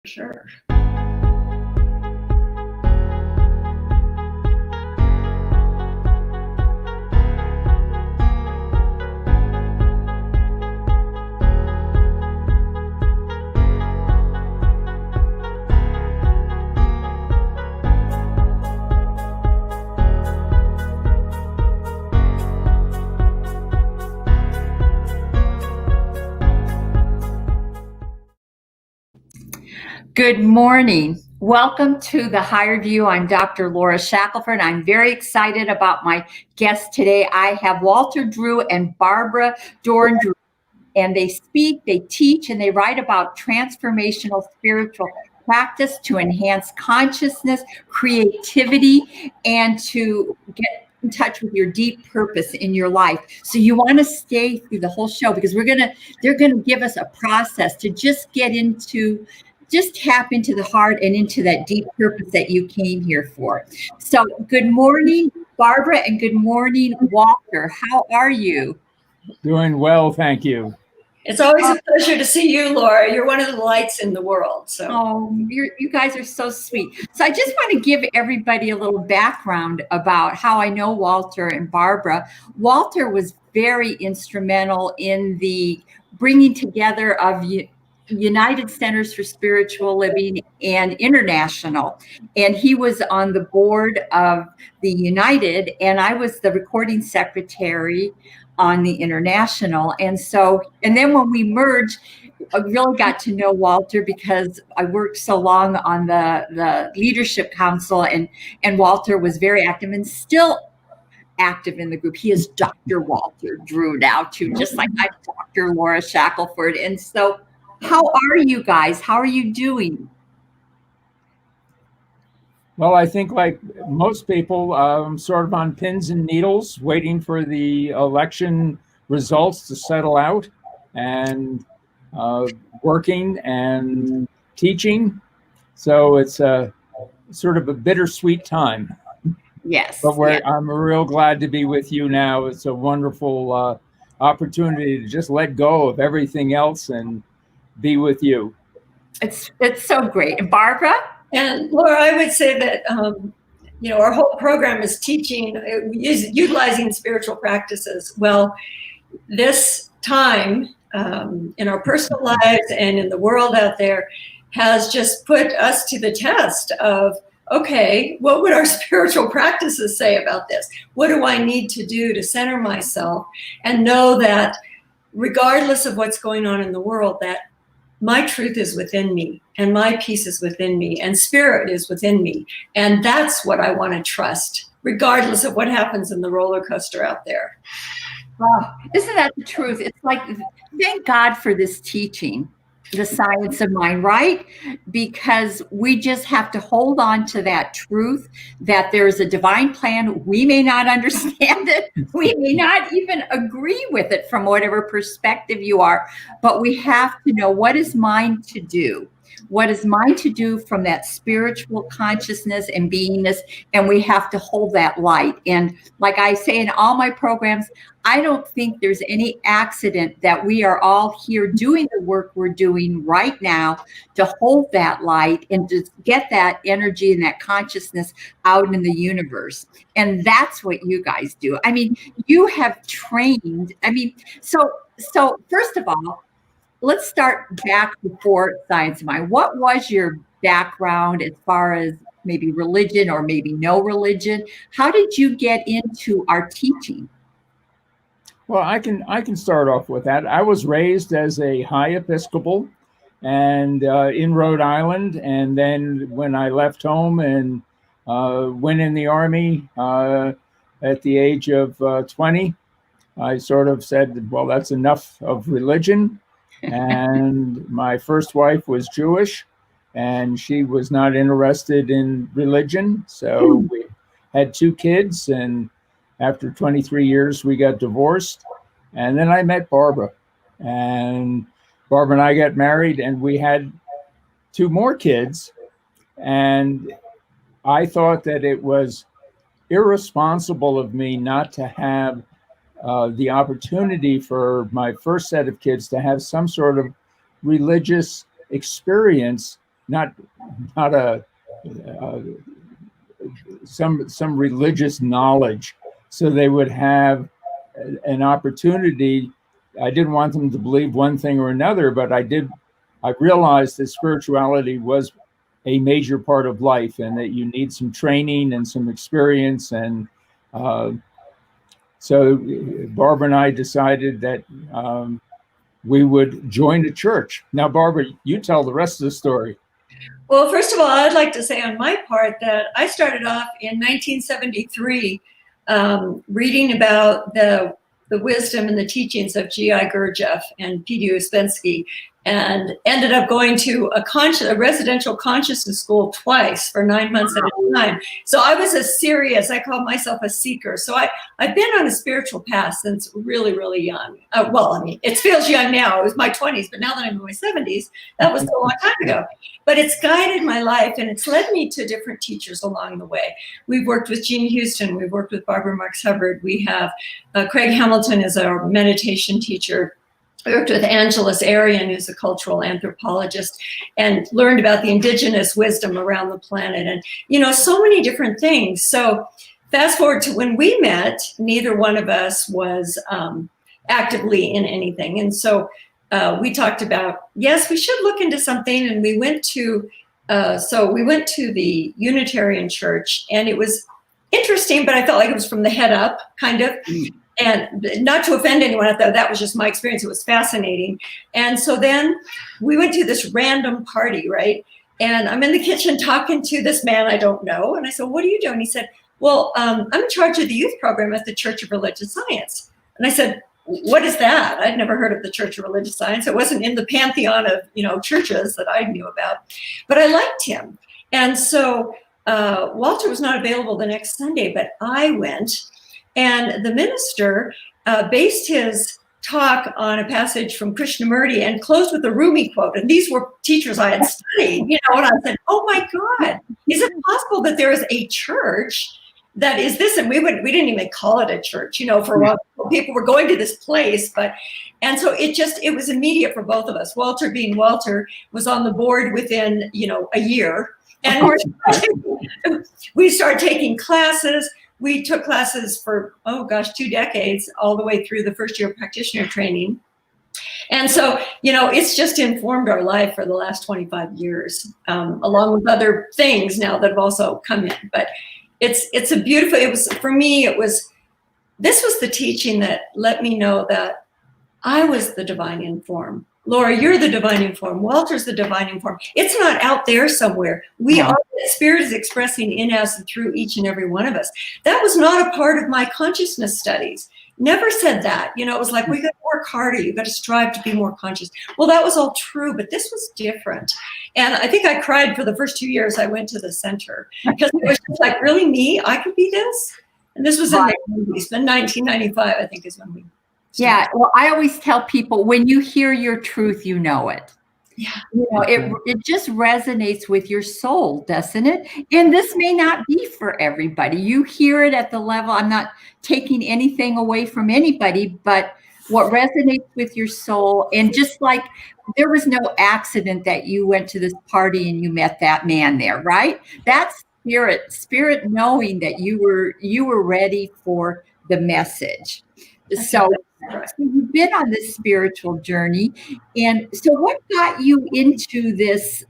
Sure. Good morning. Welcome to the Higher View. I'm Dr. Laura Shackelford. I'm very excited about my guest today. I have Walter Drew and Barbara Doern, and they speak, they teach, and they write about transformational spiritual practice to enhance consciousness, creativity, and to get in touch with your deep purpose in your life. So you want to stay through the whole show because they're gonna give us a process to just tap into the heart and into that deep purpose that you came here for. So good morning, Barbara, and good morning, Walter. How are you? Doing well, thank you. It's always a pleasure to see you, Laura. You're one of the lights in the world. You guys are so sweet. So I just want to give everybody a little background about how I know Walter and Barbara. Walter was very instrumental in the bringing together of United Centers for Spiritual Living and International. And he was on the board of the United, and I was the recording secretary on the International. And then when we merged, I really got to know Walter because I worked so long on the Leadership Council, and Walter was very active and still active in the group. He is Dr. Walter Drew now too, just like I'm Dr. Laura Shackelford. And so how are you guys? How are you doing? Well, I think like most people, I'm sort of on pins and needles, waiting for the election results to settle out, and working and teaching. So it's a sort of a bittersweet time. Yes. But I'm real glad to be with you now. It's a wonderful opportunity to just let go of everything else and be with you. It's so great. And Barbara? And Laura, I would say that, our whole program is teaching, utilizing spiritual practices. Well, this time in our personal lives and in the world out there has just put us to the test of, okay, what would our spiritual practices say about this? What do I need to do to center myself and know that regardless of what's going on in the world, that my truth is within me and my peace is within me and spirit is within me. And that's what I want to trust, regardless of what happens in the roller coaster out there. Oh, isn't that the truth? It's like, thank God for this teaching, the science of mind, right? Because we just have to hold on to that truth that there's a divine plan. We may not understand it. We may not even agree with it from whatever perspective you are, but we have to know what is mine to do. What is mine to do from that spiritual consciousness and beingness, and we have to hold that light. And like I say in all my programs, I don't think there's any accident that we are all here doing the work we're doing right now to hold that light and to get that energy and that consciousness out in the universe. And that's what you guys do. I mean, you have trained. I mean, so first of all, let's start back before Science of Mind. What was your background as far as maybe religion or maybe no religion? How did you get into our teaching? Well, I can start off with that. I was raised as a high Episcopal and in Rhode Island. And then when I left home and went in the Army at the age of 20, I sort of said, well, that's enough of religion. And my first wife was Jewish, and she was not interested in religion. So we had 2 kids, and after 23 years, we got divorced. And then I met Barbara, and Barbara and I got married, and we had 2 more kids. And I thought that it was irresponsible of me not to have the opportunity for my first set of kids to have some sort of religious experience not a some religious knowledge, so they would have an opportunity. I didn't want them to believe one thing or another, but I realized that spirituality was a major part of life, and that you need some training and some experience. And so Barbara and I decided that we would join a church. Now, Barbara, you tell the rest of the story. Well, first of all, I'd like to say on my part that I started off in 1973 reading about the wisdom and the teachings of G.I. Gurdjieff and P.D. Uspensky, and ended up going to a residential consciousness school twice for 9 months at a time. So I was I called myself a seeker. So I've been on a spiritual path since really, really young. Well, I mean, it feels young now. It was my 20s, but now that I'm in my 70s, that was a long time ago. But it's guided my life, and it's led me to different teachers along the way. We've worked with Jean Houston. We've worked with Barbara Marx Hubbard. We have Craig Hamilton is our meditation teacher. I worked with Angeles Arian, who's a cultural anthropologist, and learned about the indigenous wisdom around the planet, and, so many different things. So fast forward to when we met, neither one of us was actively in anything. And so we talked about, yes, we should look into something. And we went to the Unitarian Church, and it was interesting, but I felt like it was from the head up, kind of. And not to offend anyone, I thought that was just my experience. It was fascinating. And so then we went to this random party, right? And I'm in the kitchen talking to this man I don't know. And I said, what are you doing? He said, well, I'm in charge of the youth program at the Church of Religious Science. And I said, what is that? I'd never heard of the Church of Religious Science. It wasn't in the pantheon of, churches that I knew about. But I liked him. And so Walter was not available the next Sunday, but I went. And the minister based his talk on a passage from Krishnamurti and closed with a Rumi quote. And these were teachers I had studied, and I said, oh my God, is it possible that there is a church that is this? And we didn't even call it a church, for a while. People were going to this place, and so it was immediate for both of us. Walter, being Walter, was on the board within, a year. And we started taking classes. We took classes for, 2 decades, all the way through the first year of practitioner training. And so, it's just informed our life for the last 25 years, along with other things now that have also come in. But it's a beautiful, for me, this was the teaching that let me know that I was the divine informed. Laura, you're the divine informed. Walter's the divine informed. It's not out there somewhere. We are, the Spirit is expressing in us and through each and every one of us. That was not a part of my consciousness studies. Never said that. It was like, we got to work harder. You got to strive to be more conscious. Well, that was all true, but this was different. And I think I cried for the first 2 years I went to the center, because it was just like, really, me? I could be this? And this was in the 90s. Then 1995, I think, is when we started. Yeah. Well, I always tell people, when you hear your truth, you know it. Yeah. It just resonates with your soul, doesn't it? And this may not be for everybody. You hear it at the level, I'm not taking anything away from anybody, but what resonates with your soul. And just like there was no accident that you went to this party and you met that man there, right? That's spirit knowing that you were ready for the message. So you've been on this spiritual journey, and so what got you into this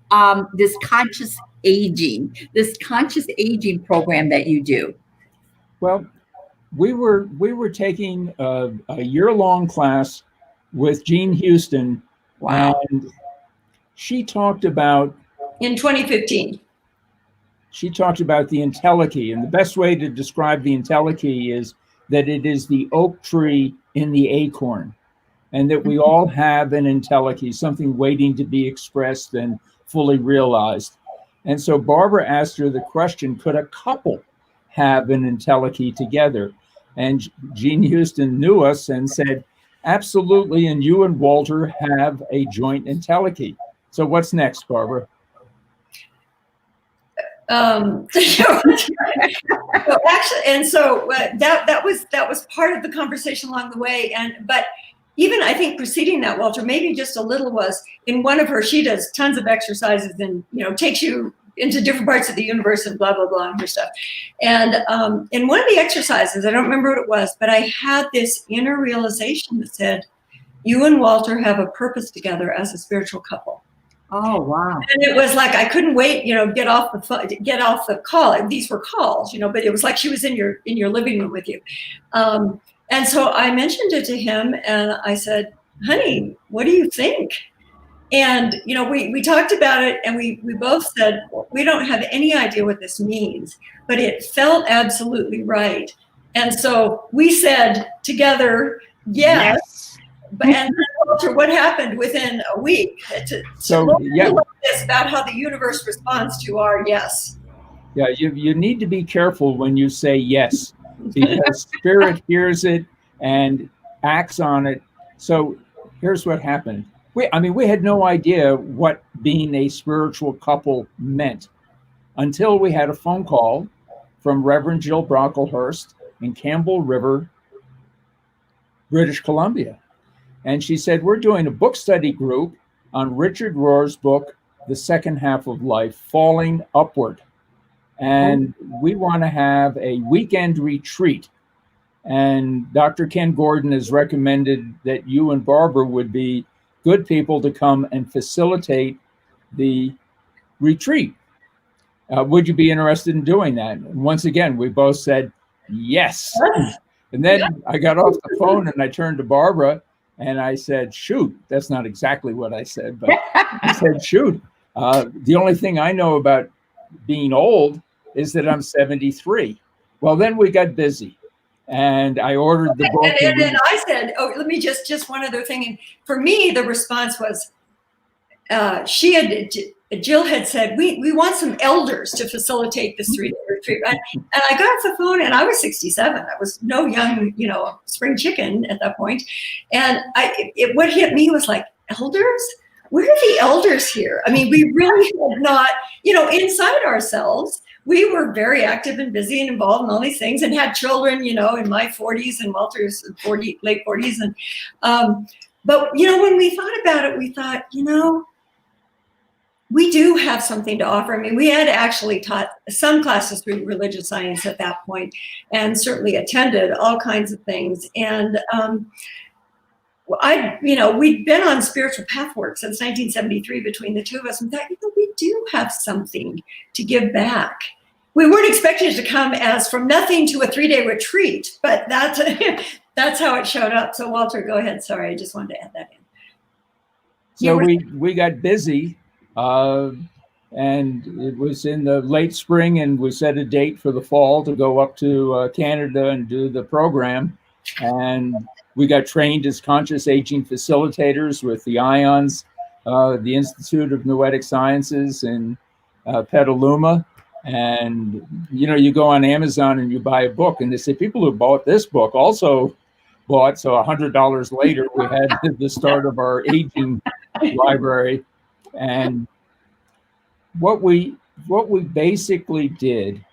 this conscious aging program that you do? Well, we were taking a year-long class with Jean Houston. Wow. And she talked about, in 2015. She talked about the entelechy, and the best way to describe the entelechy is that it is the oak tree in the acorn, and that we all have an entelechy, something waiting to be expressed and fully realized. And so Barbara asked her the question, could a couple have an entelechy together? And Jean Houston knew us and said, absolutely, and you and Walter have a joint entelechy. So what's next, Barbara? Actually, and so that was part of the conversation along the way. But even I think preceding that, Walter, maybe just a little, was in one of her, she does tons of exercises and, takes you into different parts of the universe and blah, blah, blah, and her stuff. And in one of the exercises, I don't remember what it was, but I had this inner realization that said, you and Walter have a purpose together as a spiritual couple. Oh, wow. And it was like, I couldn't wait, get off the call. These were calls, but it was like she was in your living room with you. And so I mentioned it to him and I said, honey, what do you think? And, we talked about it and we both said, we don't have any idea what this means, but it felt absolutely right. And so we said together, yes. And then, Walter, what happened within a week? This about how the universe responds to our yes. Yeah, you need to be careful when you say yes, because spirit hears it and acts on it. So here's what happened. We had no idea what being a spiritual couple meant until we had a phone call from Reverend Jill Brocklehurst in Campbell River, British Columbia. And she said, we're doing a book study group on Richard Rohr's book, The Second Half of Life, Falling Upward. And we want to have a weekend retreat. And Dr. Ken Gordon has recommended that you and Barbara would be good people to come and facilitate the retreat. Would you be interested in doing that? And once again, we both said yes. And then I got off the phone and I turned to Barbara and I said, shoot, that's not exactly what I said, but I said, shoot, the only thing I know about being old is that I'm 73. Well, then we got busy. And I ordered the book. And then I said, let me just one other thing. And for me, the response was, Jill had said, we want some elders to facilitate this 3-day retreat. And I got off the phone and I was 67. I was no young, spring chicken at that point. And what hit me was like, elders? Where are the elders here? I mean, we really had not, inside ourselves, we were very active and busy and involved in all these things and had children, in my 40s and Walter's late 40s. And, but, when we thought about it, we thought, we do have something to offer. I mean, we had actually taught some classes through religious science at that point and certainly attended all kinds of things. And, we'd been on spiritual pathwork since 1973 between the two of us, and thought, we do have something to give back. We weren't expecting it to come as from nothing to a 3-day retreat, but that's how it showed up. So Walter, go ahead. Sorry, I just wanted to add that in. So we got busy, and it was in the late spring, and we set a date for the fall to go up to Canada and do the program. And we got trained as conscious aging facilitators with the IONS, the Institute of Noetic Sciences in Petaluma. And, you go on Amazon and you buy a book and they say people who bought this book also bought. So $100 later, we had the start of our aging library. And what we basically did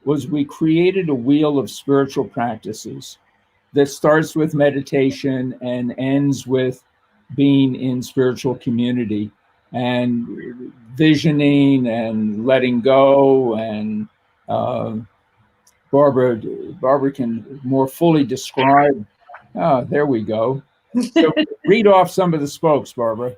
was we created a wheel of spiritual practices that starts with meditation and ends with being in spiritual community and visioning and letting go. And Barbara can more fully describe. Oh, there we go. So read off some of the spokes, Barbara.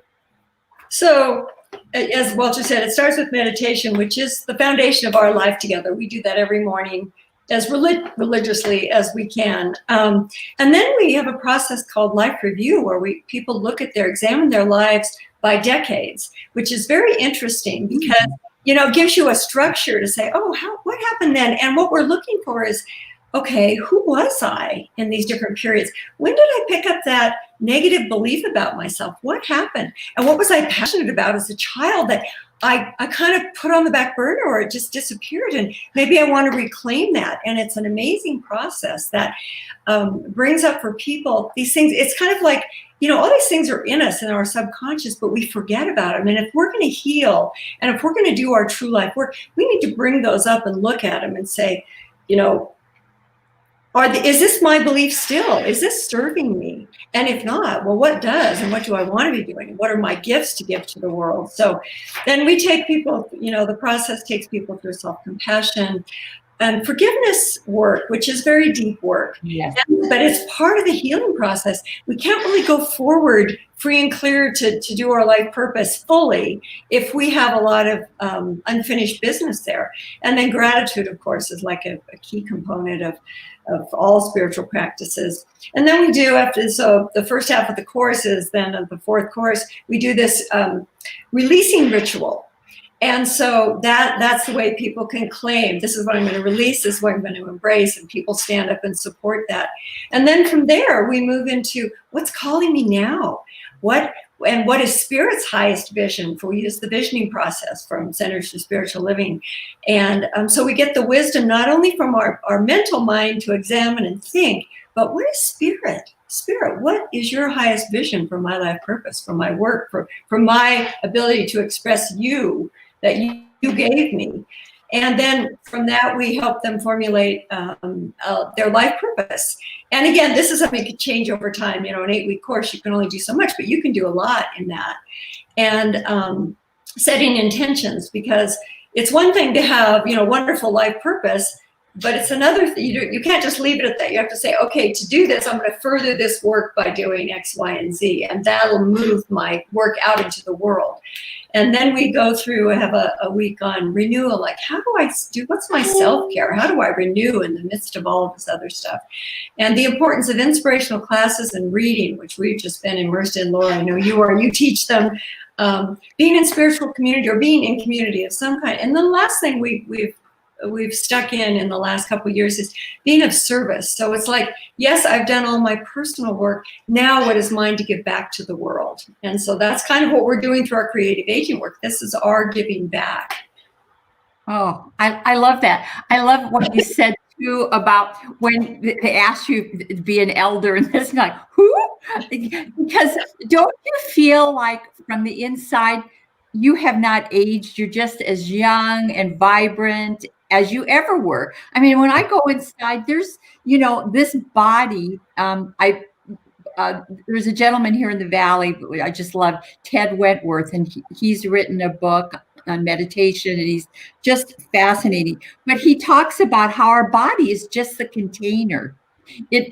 So as Walter said, it starts with meditation, which is the foundation of our life together. We do that every morning as religiously as we can. And then we have a process called life review where people examine their lives by decades, which is very interesting because, it gives you a structure to say, what happened then? And what we're looking for is, okay, who was I in these different periods? When did I pick up that negative belief about myself? What happened? And what was I passionate about as a child that I kind of put on the back burner or it just disappeared? And maybe I want to reclaim that. And it's an amazing process that brings up for people these things. It's kind of like, all these things are in us in our subconscious, but we forget about them. And if we're going to heal and if we're going to do our true life work, we need to bring those up and look at them and say, Is this my belief still? Is this serving me? And if not, well, what does? And what do I want to be doing? What are my gifts to give to the world? So then we take people, the process takes people through self-compassion and forgiveness work, which is very deep work. Yes. But it's part of the healing process. We can't really go forward free and clear to do our life purpose fully if we have a lot of unfinished business there. And then gratitude, of course, is like a key component of all spiritual practices. And then we do so the first half of the course is then of the fourth course, we do this releasing ritual. And so that's the way people can claim, this is what I'm going to release, this is what I'm going to embrace, and people stand up and support that. And then from there, we move into what's calling me now? What is Spirit's highest vision? For we use the visioning process from Centers for Spiritual Living. And so we get the wisdom not only from our mental mind to examine and think, but what is Spirit? Spirit, what is your highest vision for my life purpose, for my work, for my ability to express you that you gave me? And then from that, we help them formulate their life purpose. And again, this is something that could change over time. An 8-week course, you can only do so much, but you can do a lot in that. And setting intentions, because it's one thing to have, wonderful life purpose, but it's another thing. You can't just leave it at that. You have to say, okay, to do this, I'm going to further this work by doing X, Y, and Z. And that'll move my work out into the world. And then we go through, have a week on renewal, like how do I do, what's my self-care? How do I renew in the midst of all of this other stuff? And the importance of inspirational classes and reading, which we've just been immersed in. Laura, I know you are, you teach them, being in spiritual community or being in community of some kind. And the last thing we've stuck in the last couple of years is being of service. So it's like, yes, I've done all my personal work. Now what is mine to give back to the world? And so that's kind of what we're doing through our creative agent work. This is our giving back. Oh, I love that. I love what you said too about when they asked you to be an elder and this, like, who? Because don't you feel like from the inside, you have not aged. You're just as young and vibrant as you ever were. I mean, when I go inside, there's, this body. There's a gentleman here in the Valley, I just love, Ted Wentworth, and he's written a book on meditation, and he's just fascinating. But he talks about how our body is just the container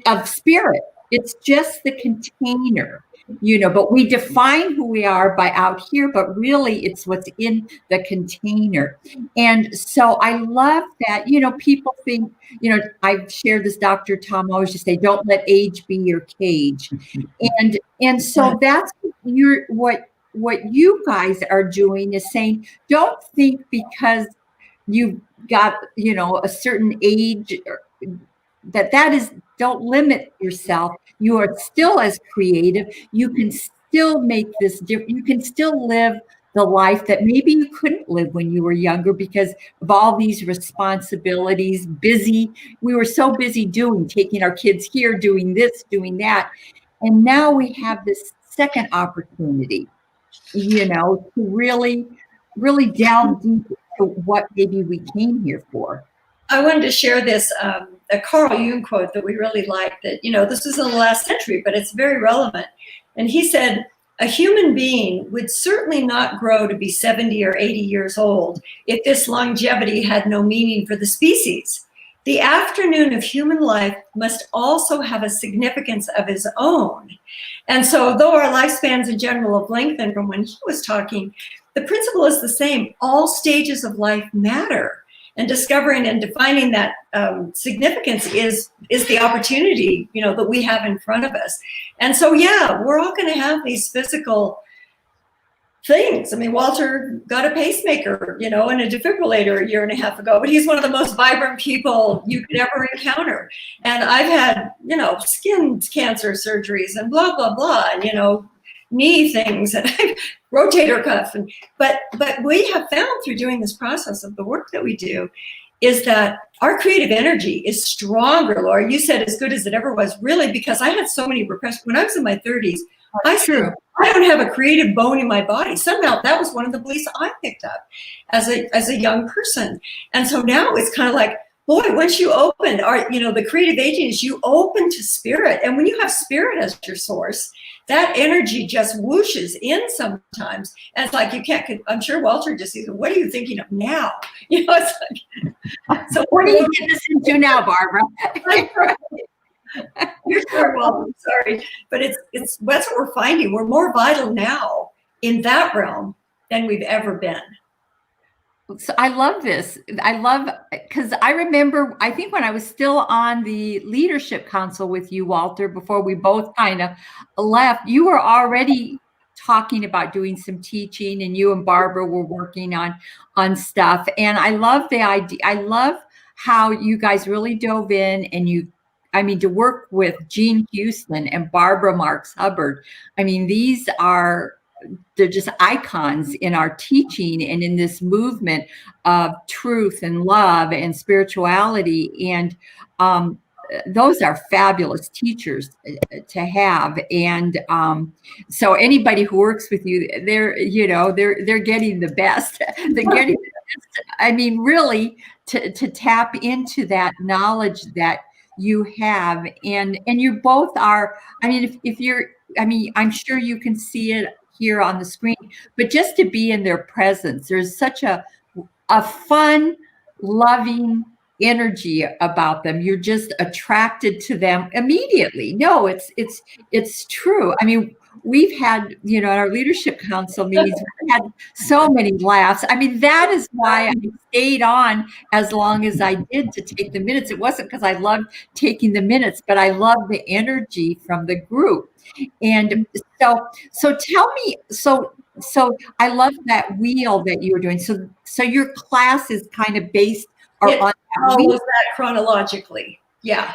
of spirit. It's just the container. But we define who we are by out here, but really it's what's in the container. And so I love that, people think, I've shared this, Dr. Tom always just say, don't let age be your cage. And so that's what you guys are doing is saying, don't think because you've got, a certain age that is, don't limit yourself. You are still as creative. You can still make this different. You can still live the life that maybe you couldn't live when you were younger because of all these responsibilities, busy. We were so busy taking our kids here, doing this, doing that. And now we have this second opportunity, to really, really delve deep into what maybe we came here for. I wanted to share this, a Carl Jung quote that we really like that, this was in the last century, but it's very relevant. And he said, a human being would certainly not grow to be 70 or 80 years old if this longevity had no meaning for the species. The afternoon of human life must also have a significance of its own. And so though our lifespans in general have lengthened from when he was talking, the principle is the same. All stages of life matter. And discovering and defining that significance is the opportunity, that we have in front of us. And so, yeah, we're all going to have these physical things. I mean, Walter got a pacemaker, and a defibrillator a year and a half ago, but he's one of the most vibrant people you could ever encounter. And I've had, skin cancer surgeries and blah, blah, blah, and, knee things and rotator cuff. But we have found through doing this process of the work that we do is that our creative energy is stronger, Laura. You said as good as it ever was, really, because I had so many repressed, when I was in my 30s, I said, I don't have a creative bone in my body. Somehow that was one of the beliefs I picked up as a young person. And so now it's kind of like, boy, once you open, the creative aging is you open to spirit. And when you have spirit as your source, that energy just whooshes in sometimes. And it's like, you can't, I'm sure Walter just says, what are you thinking of now? It's like, so what do you get us into now, Barbara? You're sure, Walter, sorry. But that's what we're finding. We're more vital now in that realm than we've ever been. So I love this. Because I remember, I think when I was still on the leadership council with you, Walter, before we both kind of left, you were already talking about doing some teaching, and you and Barbara were working on stuff. And I love the idea. I love how you guys really dove in, and to work with Jean Houston and Barbara Marks Hubbard. I mean, they're just icons in our teaching and in this movement of truth and love and spirituality. And those are fabulous teachers to have. And so anybody who works with you, they're getting the best. They're getting the best. I mean, really to tap into that knowledge that you have, and you both are. I mean, I'm sure you can see it here on the screen, but just to be in their presence, there's such a fun, loving energy about them. You're just attracted to them immediately. No, it's true. I mean, we've had, in our leadership council meetings, we've had so many laughs. I mean, that is why I stayed on as long as I did to take the minutes. It wasn't because I loved taking the minutes, but I loved the energy from the group. And so tell me, so I love that wheel that you were doing. So your class is kind of based on that wheel. That chronologically. Yeah.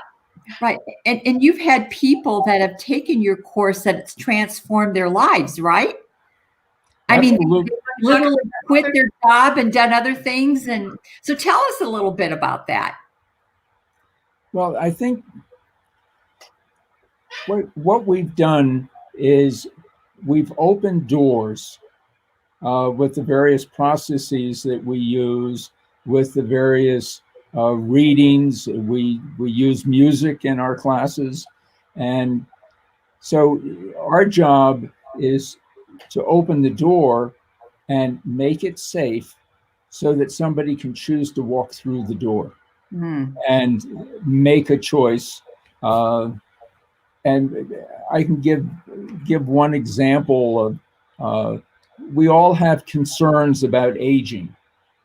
Right. And you've had people that have taken your course that it's transformed their lives, right? Absolutely. I mean, they literally quit their job and done other things. And so tell us a little bit about that. Well, I think what we've done is we've opened doors with the various processes that we use, with the various readings. We use music in our classes. And so our job is to open the door and make it safe so that somebody can choose to walk through the door and make a choice. And I can give one example of we all have concerns about aging,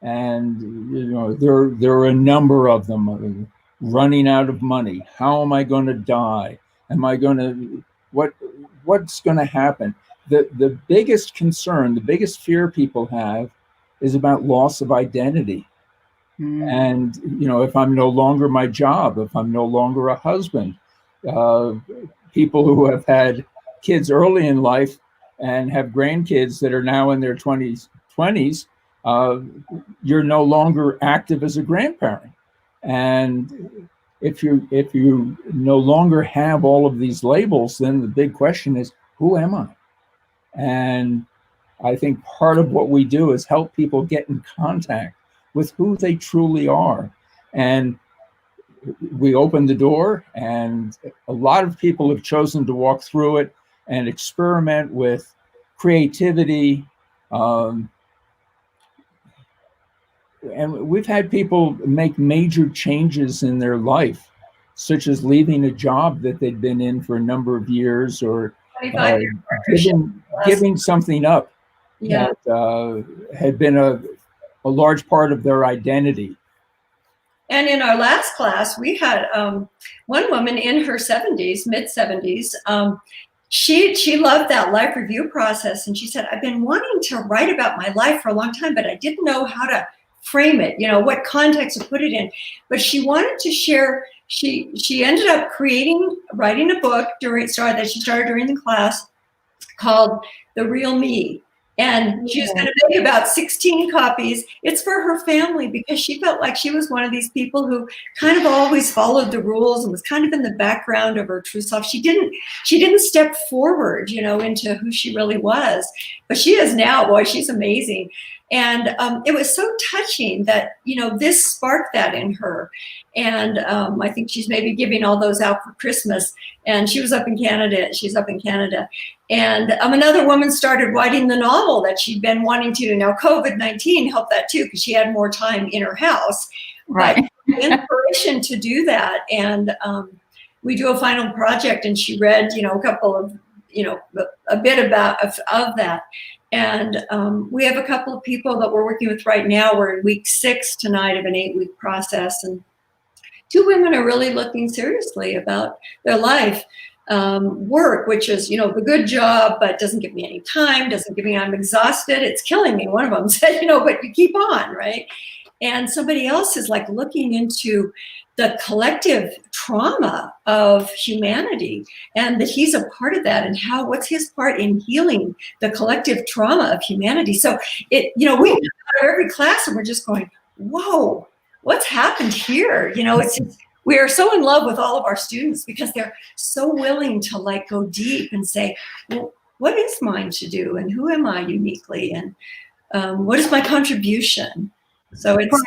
and there are a number of them. Running out of money. How am I going to die? Am I going to what's going to happen? The biggest concern, the biggest fear people have is about loss of identity. And if I'm no longer my job, if I'm no longer a husband, people who have had kids early in life and have grandkids that are now in their 20s, you're no longer active as a grandparent. And if you no longer have all of these labels, then the big question is, who am I? And I think part of what we do is help people get in contact with who they truly are. And we open the door, and a lot of people have chosen to walk through it and experiment with creativity. And we've had people make major changes in their life, such as leaving a job that they'd been in for a number of years, or giving something up that had been a large part of their identity. And in our last class, we had one woman in her 70s, mid 70s. She loved that life review process. And she said, I've been wanting to write about my life for a long time, but I didn't know how to frame it, what context to put it in. But she wanted to share. She ended up writing a book that she started during the class called The Real Me. And she was going to make about 16 copies. It's for her family because she felt like she was one of these people who kind of always followed the rules and was kind of in the background of her true self. She didn't step forward, into who she really was. But she is now. Boy, she's amazing. And it was so touching that, this sparked that in her. And I think she's maybe giving all those out for Christmas. And she was up in Canada. She's up in Canada. And another woman started writing the novel that she'd been wanting to. Now, COVID-19 helped that too, because she had more time in her house. Right. But inspiration to do that. And we do a final project, and she read, a couple of, a bit about of that. And we have a couple of people that we're working with right now. We're in week 6 tonight of an 8-week process. And 2 women are really looking seriously about their life. Work, which is, the good job, but doesn't give me any time, I'm exhausted, it's killing me. One of them said, but you keep on, right? And somebody else is like looking into the collective trauma of humanity, and that he's a part of that, and what's his part in healing the collective trauma of humanity. So we come out of every class and we're just going, whoa, what's happened here? We are so in love with all of our students because they're so willing to go deep and say, well, what is mine to do, and who am I uniquely, and what is my contribution? So it's.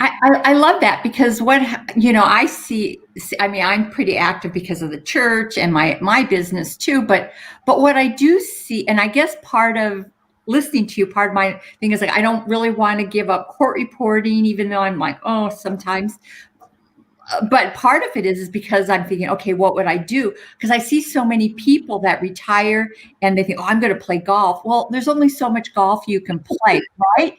I love that, because I see, I'm pretty active because of the church and my business too, but what I do see, and I guess part of listening to you, part of my thing is I don't really want to give up court reporting, even though I'm like, oh, sometimes. But part of it is because I'm thinking, okay, what would I do? Because I see so many people that retire and they think, oh, I'm going to play golf. Well, there's only so much golf you can play, right?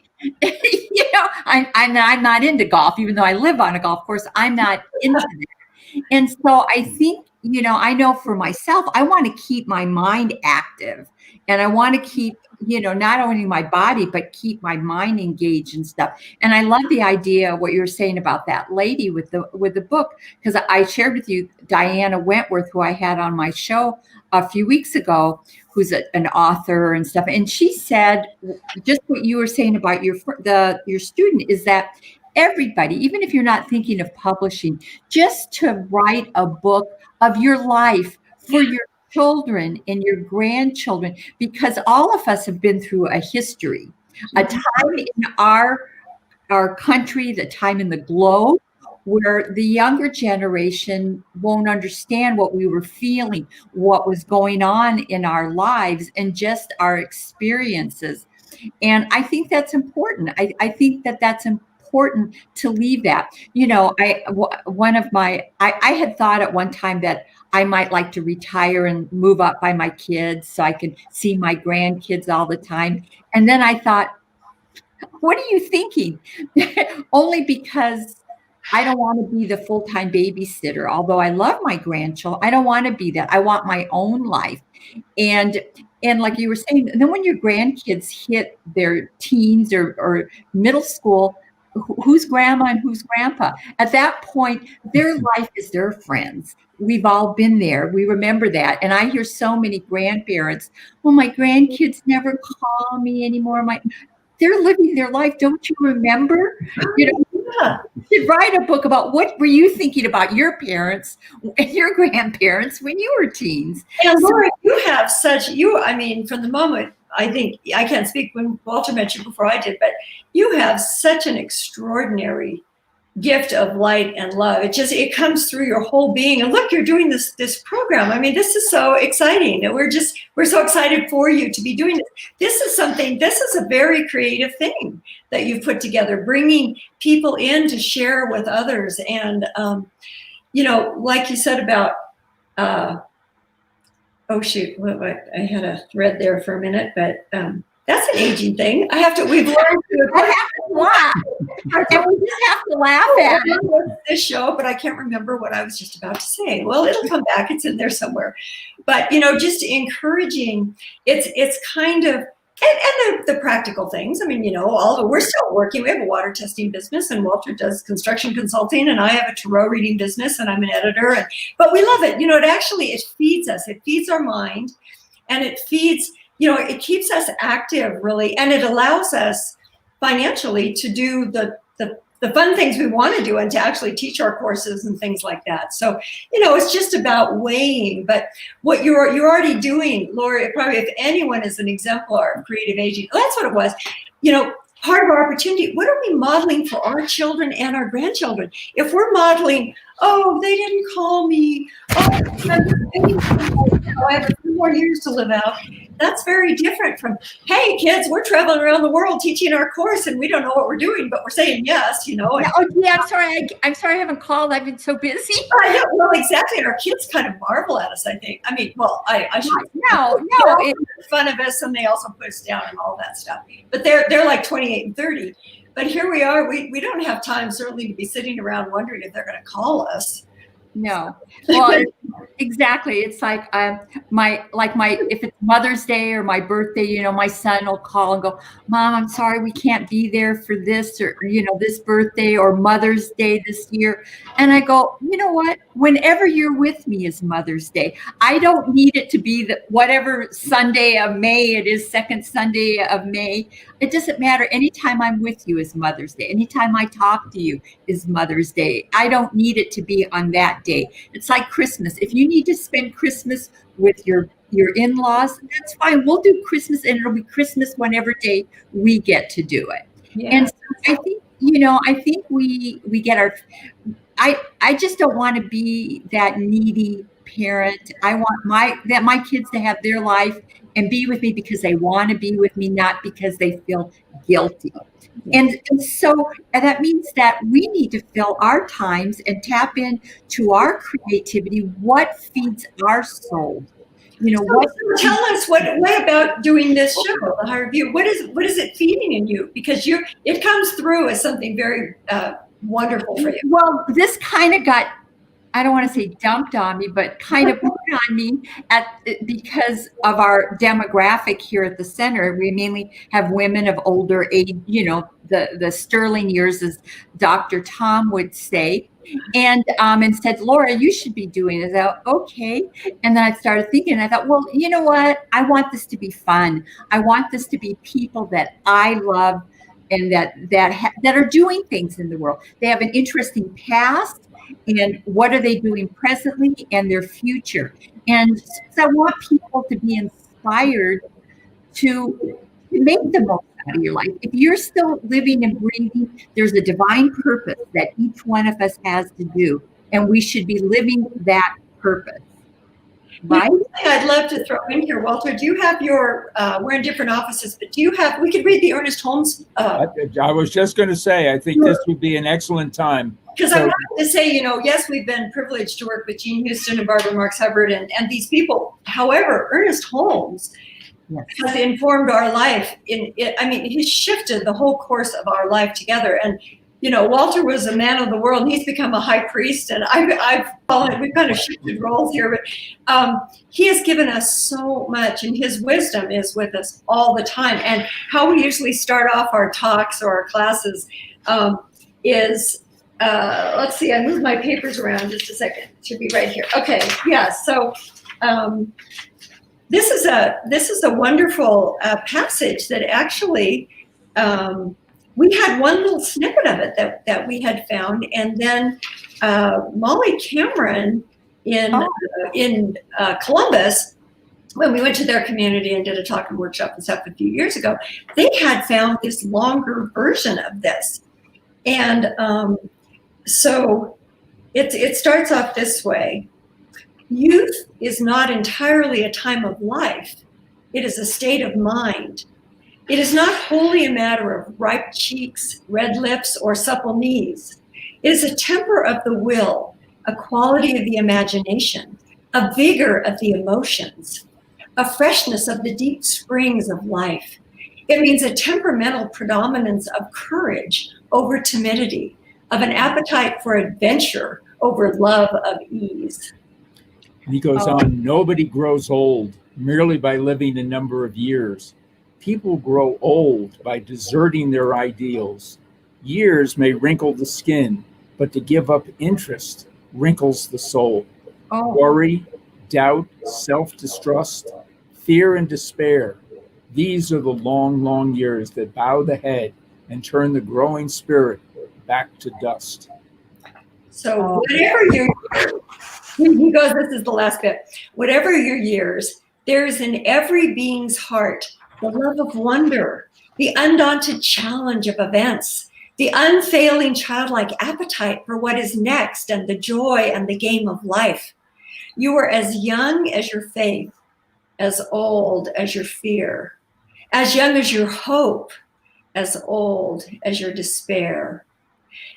I'm not into golf, even though I live on a golf course. I'm not into that. And so I think, I know for myself, I want to keep my mind active, and I want to keep, not only my body, but keep my mind engaged and stuff. And I love the idea of what you were saying about that lady with the book, because I shared with you Diana Wentworth, who I had on my show a few weeks ago, who's an author and stuff. And she said, just what you were saying about your student, is that everybody, even if you're not thinking of publishing, just to write a book of your life for your children and your grandchildren, because all of us have been through a history, a time in our country, the time in the globe, where the younger generation won't understand what we were feeling, what was going on in our lives, and just our experiences. And I think that's important. I think that's important to leave that. I had thought at one time that I might like to retire and move up by my kids so I could see my grandkids all the time. And then I thought, what are you thinking? Only because I don't want to be the full-time babysitter. Although I love my grandchildren, I don't want to be that. I want my own life. And like you were saying, then when your grandkids hit their teens or middle school, who's grandma and who's grandpa? At that point, their life is their friends. We've all been there. We remember that. And I hear so many grandparents, well, my grandkids never call me anymore. They're living their life. Don't you remember? You should write a book about what were you thinking about your parents and your grandparents when you were teens. And Laura, you have from the moment, I think, I can't speak when Walter met you before I did, but you have such an extraordinary gift of light and love. It comes through your whole being. And look, you're doing this program. This is so exciting. And we're so excited for you to be doing this. This is a very creative thing that you've put together, bringing people in to share with others. And, like you said about, oh shoot, I had a thread there for a minute, but that's an aging thing. We've learned to. I have to laugh. And we just have to laugh at this show, but I can't remember what I was just about to say. Well, it'll come back. It's in there somewhere. But, just encouraging, it's kind of, and the practical things. We're still working. We have a water testing business, and Walter does construction consulting, and I have a tarot reading business, and I'm an editor. But we love it. It feeds us. It feeds our mind, and it feeds it keeps us active, really, and it allows us financially to do the fun things we want to do and to actually teach our courses and things like that. So, it's just about weighing. But what you're already doing, Laura, probably if anyone is an exemplar of creative aging, that's what it was. Part of our opportunity, what are we modeling for our children and our grandchildren? If we're modeling, oh, they didn't call me, oh, I have a few more years to live out. That's very different from, hey, kids, we're traveling around the world teaching our course and we don't know what we're doing, but we're saying yes, Yeah, I'm sorry. I'm sorry I haven't called. I've been so busy. I know, well, exactly. And our kids kind of marvel at us, I think. I mean, well, I should. No. They make fun of us and they also put us down and all that stuff. But they're like 28 and 30. But here we are. We don't have time, certainly, to be sitting around wondering if they're going to call us. No. Well, exactly. It's like if it's Mother's Day or my birthday, my son will call and go, Mom, I'm sorry we can't be there for this or, this birthday or Mother's Day this year. And I go, you know what? Whenever you're with me is Mother's Day. I don't need it to be whatever Sunday of May it is, second Sunday of May. It doesn't matter. Anytime I'm with you is Mother's Day. Anytime I talk to you is Mother's Day. I don't need it to be on that day. It's like Christmas. If you need to spend Christmas with your in-laws, that's fine. We'll do Christmas and it'll be Christmas whenever day we get to do it. Yeah. And so I think, I think we get I just don't want to be that needy parent. I want my kids to have their life and be with me because they want to be with me, not because they feel guilty. And so that means that we need to fill our times and tap into our creativity. What feeds our soul? Tell us what about doing this show, The Higher View? What is it feeding in you? Because it comes through as something very wonderful for you. Well, this kind of got, I don't want to say dumped on me, but kind of put on me because of our demographic here at the center. We mainly have women of older age, the sterling years, as Dr. Tom would say, and said, Laura, you should be doing this. I thought, okay. And then I started thinking, and I thought, well, you know what? I want this to be fun. I want this to be people that I love and that are doing things in the world. They have an interesting past. And what are they doing presently and their future? And so I want people to be inspired to make the most out of your life. If you're still living and breathing, there's a divine purpose that each one of us has to do. And we should be living that purpose. Right? I'd love to throw in here, Walter. Do you have we're in different offices, but we could read the Ernest Holmes. I was just going to say, I think this would be an excellent time. Because I wanted to say, yes, we've been privileged to work with Jean Houston and Barbara Marx Hubbard and these people. However, Ernest Holmes has informed our life. He's shifted the whole course of our life together. And, Walter was a man of the world, and he's become a high priest. And we've kind of shifted roles here, but he has given us so much, and his wisdom is with us all the time. And how we usually start off our talks or our classes is, let's see, I moved my papers around just a second. It should be right here. Okay, yeah. So this is a wonderful passage that actually we had one little snippet of it that we had found, and then Molly Cameron in Columbus, when we went to their community and did a talk and workshop and stuff a few years ago, they had found this longer version of this, and so it starts off this way. Youth is not entirely a time of life. It is a state of mind. It is not wholly a matter of ripe cheeks, red lips, or supple knees. It is a temper of the will, a quality of the imagination, a vigor of the emotions, a freshness of the deep springs of life. It means a temperamental predominance of courage over timidity, of an appetite for adventure over love of ease. He goes on, nobody grows old merely by living a number of years. People grow old by deserting their ideals. Years may wrinkle the skin, but to give up interest wrinkles the soul. Worry, doubt, self-distrust, fear, and despair These are the long, long years that bow the head and turn the growing spirit back to dust. So whatever your he goes, this is the last bit. Whatever your years, there is in every being's heart the love of wonder, the undaunted challenge of events, the unfailing childlike appetite for what is next, and the joy and the game of life. You are as young as your faith, as old as your fear, as young as your hope, as old as your despair.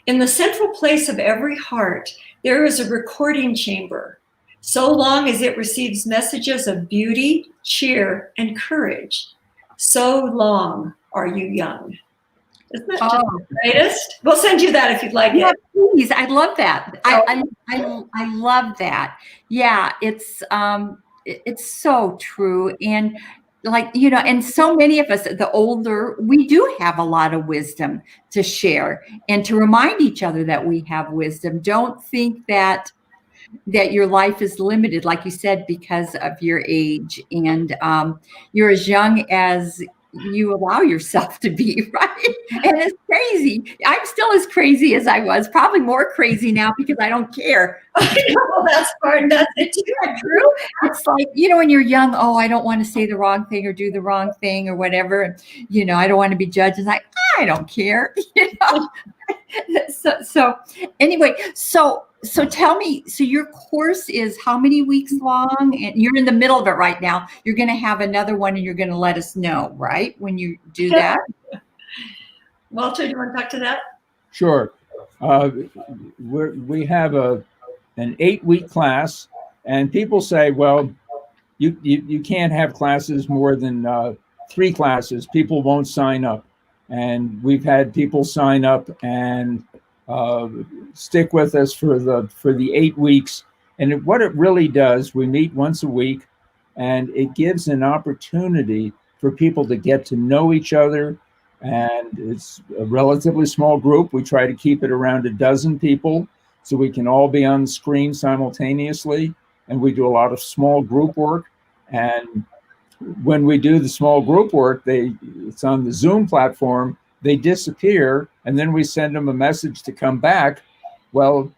In the central place of every heart, there is a recording chamber, so long as it receives messages of beauty, cheer, and courage. So long are you young. Isn't that just the greatest? We'll send you that if you'd like it. Please, I love that. I love that. Yeah, it's so true. And like, you know, and so many of us, the older, we do have a lot of wisdom to share and to remind each other that we have wisdom. Don't think that your life is limited, like you said, because of your age, and you're as young as you allow yourself to be, right? And it's crazy. I'm still as crazy as I was, probably more crazy now because I don't care. Well, that's it too. True. It's like, you know, when you're young, oh, I don't want to say the wrong thing or do the wrong thing or whatever. And, you know, I don't want to be judged. It's like, I don't care. You know? So anyway, so tell me, so your course is how many weeks long? And you're in the middle of it right now. You're going to have another one and you're going to let us know, right? When you do that. Walter, do you want to talk to that? Sure. We have an 8-week class, and people say, well, you can't have classes more than 3 classes. People won't sign up. And we've had people sign up and stick with us for the 8 weeks. And what it really does, we meet once a week, and it gives an opportunity for people to get to know each other. And it's a relatively small group. We try to keep it around a dozen people so we can all be on the screen simultaneously. And we do a lot of small group work. And when we do the small group work, it's on the Zoom platform, they disappear, and then we send them a message to come back. Well,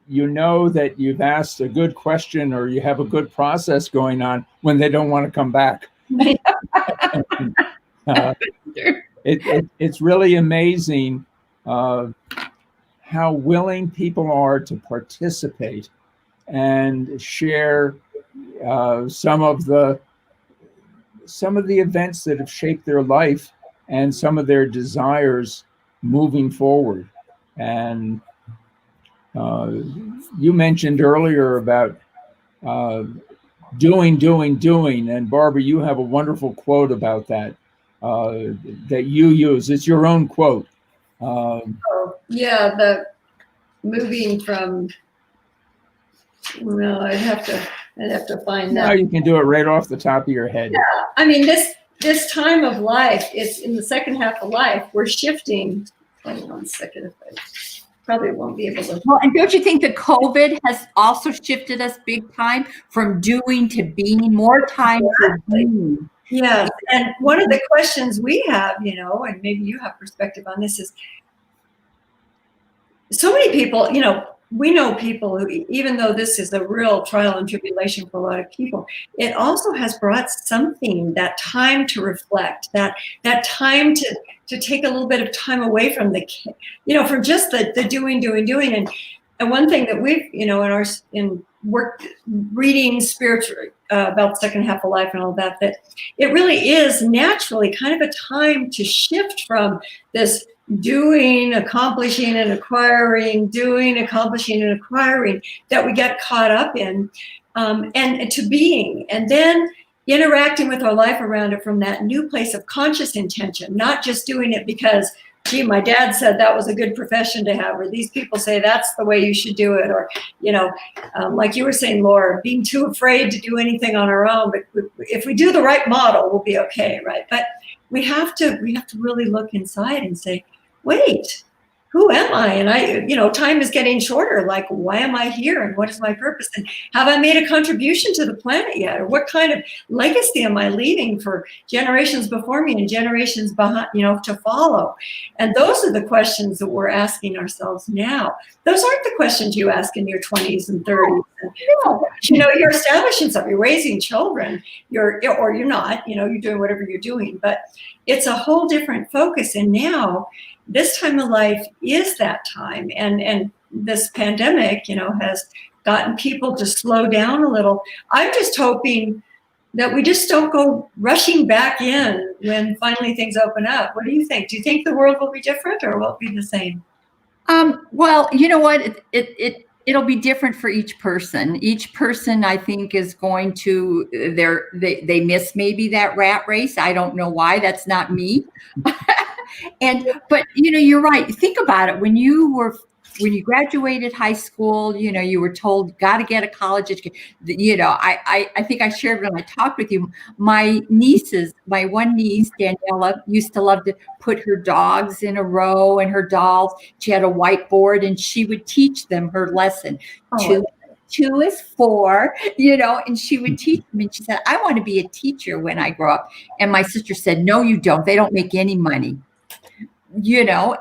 you know that you've asked a good question or you have a good process going on when they don't want to come back. It's really amazing how willing people are to participate and share some of the events that have shaped their life and some of their desires moving forward. And you mentioned earlier about doing. And Barbara, you have a wonderful quote about that that you use. It's your own quote. Yeah, the moving from. Well, I'd have to find that. No, you can do it right off the top of your head. Yeah, I mean this time of life. It's in the second half of life. We're shifting. Hold on a second. I probably won't be able to. Well, and don't you think that COVID has also shifted us big time from doing to being, more time for being? Yes, and one of the questions we have, you know, and maybe you have perspective on this, is so many people, you know, we know people who, even though this is a real trial and tribulation for a lot of people, it also has brought something, that time to reflect, that time to take a little bit of time away from from just the doing. And one thing that we've, you know, in work reading spiritual about the second half of life and all that it really is naturally kind of a time to shift from this doing, accomplishing and acquiring, that we get caught up in, and to being, and then interacting with our life around it from that new place of conscious intention, not just doing it because, gee, my dad said that was a good profession to have, or these people say that's the way you should do it, or, you know, like you were saying, Laura, being too afraid to do anything on our own. But if we do the right model, we'll be okay, right? But we have to really look inside and say, wait, who am I? And time is getting shorter. Like, why am I here? And what is my purpose? And have I made a contribution to the planet yet? Or what kind of legacy am I leaving for generations before me and generations behind, to follow? And those are the questions that we're asking ourselves now. Those aren't the questions you ask in your 20s and 30s. You're establishing something, you're raising children, or you're not, you're doing whatever you're doing, but it's a whole different focus. And now this time of life is that time. And this pandemic, has gotten people to slow down a little. I'm just hoping that we just don't go rushing back in when finally things open up. What do you think? Do you think the world will be different, or will it be the same? Well, you know what? It'll be different for each person. Each person, I think, is going to they miss maybe that rat race. I don't know why. That's not me. But you're right. Think about it. When you graduated high school, you were told, got to get a college education. I think I shared when I talked with you, my one niece, Daniela, used to love to put her dogs in a row and her dolls. She had a whiteboard and she would teach them her lesson. Oh. Two is 4, and she would teach them. And she said, I want to be a teacher when I grow up. And my sister said, no, you don't. They don't make any money.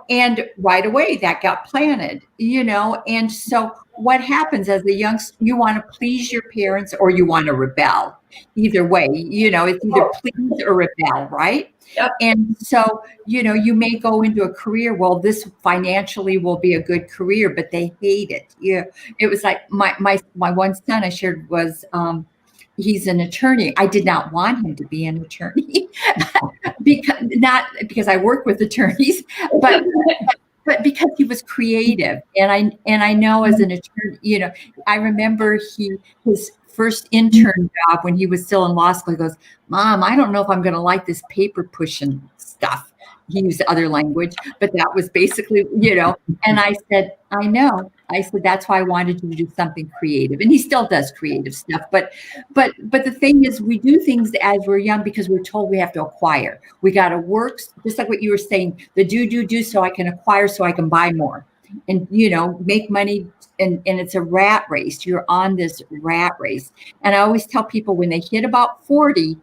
And right away that got planted, and so what happens as a youngster, you want to please your parents or you want to rebel. Either way, it's either please or rebel, right? Yep. And so, you may go into a career, well, this financially will be a good career, but they hate it. Yeah. It was like my one son I shared was, he's an attorney. I did not want him to be an attorney because I work with attorneys, but because he was creative. And I know as an attorney, I remember his first intern job when he was still in law school, he goes, Mom, I don't know if I'm going to like this paper pushing stuff. He used other language, but that was basically, and I said, I know. I said, that's why I wanted you to do something creative. And he still does creative stuff. But the thing is, we do things as we're young because we're told we have to acquire. We got to work, just like what you were saying, the do so I can acquire, so I can buy more and, make money. And it's a rat race. You're on this rat race. And I always tell people when they hit about 40,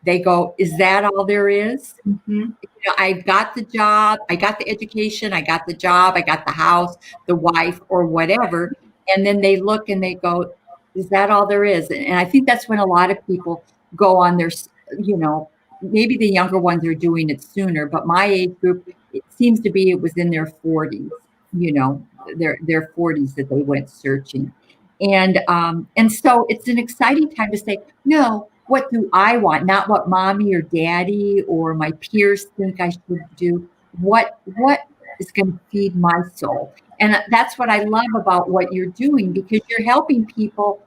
they go, is that all there is? Mm-hmm. I got the job, I got the education, I got the job, I got the house, the wife, or whatever. And then they look and they go, is that all there is? And I think that's when a lot of people go on their, maybe the younger ones are doing it sooner, but my age group, it seems to be it was in their 40s, their 40s that they went searching. And so it's an exciting time to say, no, what do I want? Not what mommy or daddy or my peers think I should do. What is going to feed my soul? And that's what I love about what you're doing, because you're helping people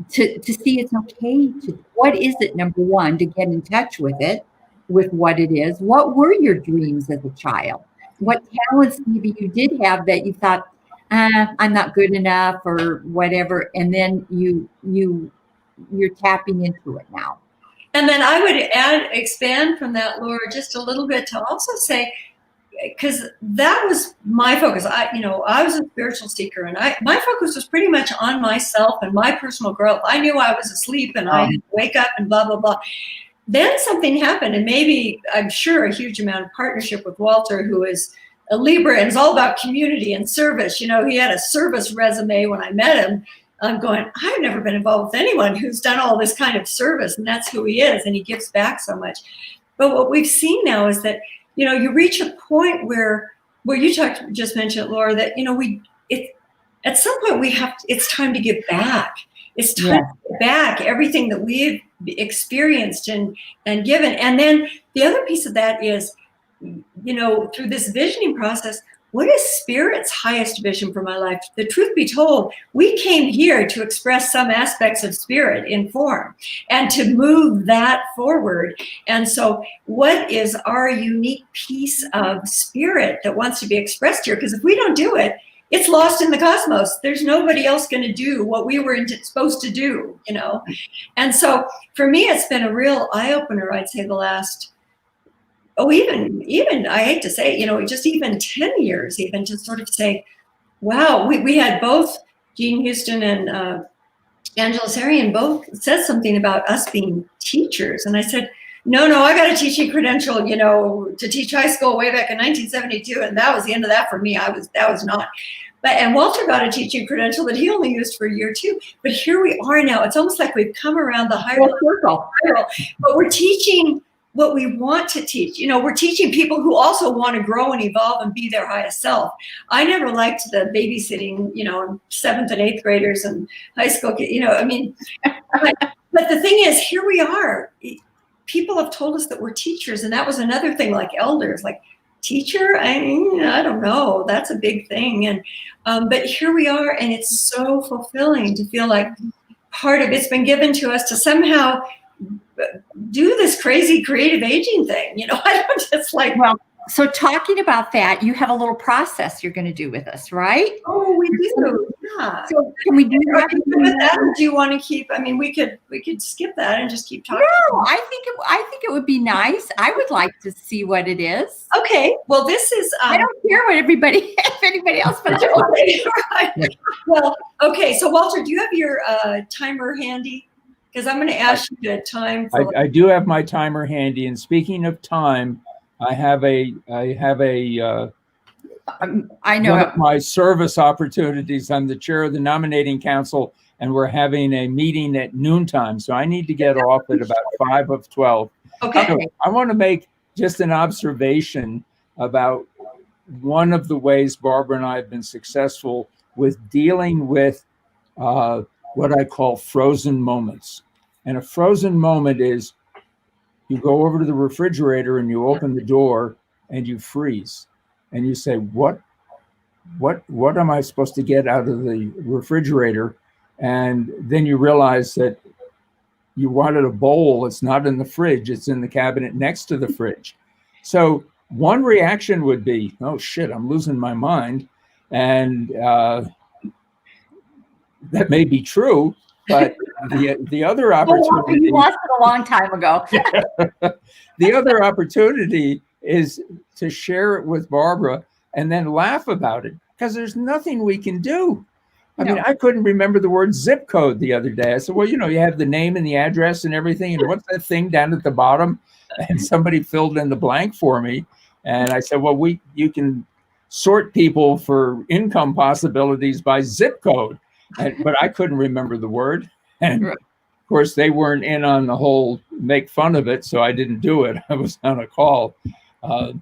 to see it's okay to, what is it, number one, to get in touch with it, with what it is. What were your dreams as a child? What talents maybe you did have that you thought, I'm not good enough or whatever. And then you're tapping into it now. And then I would expand from that, Laura, just a little bit to also say, because that was my focus. I was a spiritual seeker, and my focus was pretty much on myself and my personal growth. I knew I was asleep and I had to wake up and blah, blah, blah. Then something happened, and maybe, I'm sure, a huge amount of partnership with Walter, who is a Libra and is all about community and service. He had a service resume when I met him. I'm going, I've never been involved with anyone who's done all this kind of service, and that's who he is, and he gives back so much. But what we've seen now is that, you reach a point where you just mentioned, Laura, that, at some point it's time to give back. It's time to give back everything that we've experienced and given. And then the other piece of that is, through this visioning process, what is Spirit's highest vision for my life? The truth be told, we came here to express some aspects of Spirit in form and to move that forward. And so what is our unique piece of Spirit that wants to be expressed here? Because if we don't do it, it's lost in the cosmos. There's nobody else going to do what we were supposed to do, And so for me, it's been a real eye-opener, I'd say, the last even I hate to say, just even 10 years, even to sort of say, wow, we had both Jean Houston and Angela Sarian both said something about us being teachers. And I said, no, I got a teaching credential, to teach high school way back in 1972. And that was the end of that for me. That was not. And Walter got a teaching credential that he only used for a year too. But here we are now. It's almost like we've come around the hierarchy, but we're teaching what we want to teach. We're teaching people who also want to grow and evolve and be their highest self. I never liked the babysitting, 7th and 8th graders and high school kids, but the thing is, here we are. People have told us that we're teachers, and that was another thing, like elders, like teacher, I don't know, that's a big thing. And but here we are, and it's so fulfilling to feel like part of it's been given to us to somehow do this crazy creative aging thing. I don't just like. Well, so talking about that, you have a little process you're going to do with us, right? Oh, we do. Yeah. So can we do that? With that, or do you want to keep? I mean, we could skip that and just keep talking. No, I think it would be nice. I would like to see what it is. Okay. Well, this is. I don't care what if anybody else. But Right. Well, okay. So, Walter, do you have your timer handy? Because I'm going to ask you to time. I do have my timer handy. And speaking of time, I have a I know one of my service opportunities. I'm the chair of the nominating council, and we're having a meeting at noontime. So I need to get off at about 5:12. Okay. So I want to make just an observation about one of the ways Barbara and I have been successful with dealing with what I call frozen moments. And a frozen moment is you go over to the refrigerator and you open the door and you freeze and you say, what am I supposed to get out of the refrigerator? And then you realize that you wanted a bowl. It's not in the fridge. It's in the cabinet next to the fridge. So one reaction would be, oh shit, I'm losing my mind. And that may be true, but the other opportunity. You lost it a long time ago. The other opportunity is to share it with Barbara and then laugh about it, because there's nothing we can do. I mean, I couldn't remember the word zip code the other day. I said, well, you have the name and the address and everything. And what's that thing down at the bottom? And somebody filled in the blank for me. And I said, well, you can sort people for income possibilities by zip code. But I couldn't remember the word. And of course, they weren't in on the whole make fun of it. So I didn't do it. I was on a call. But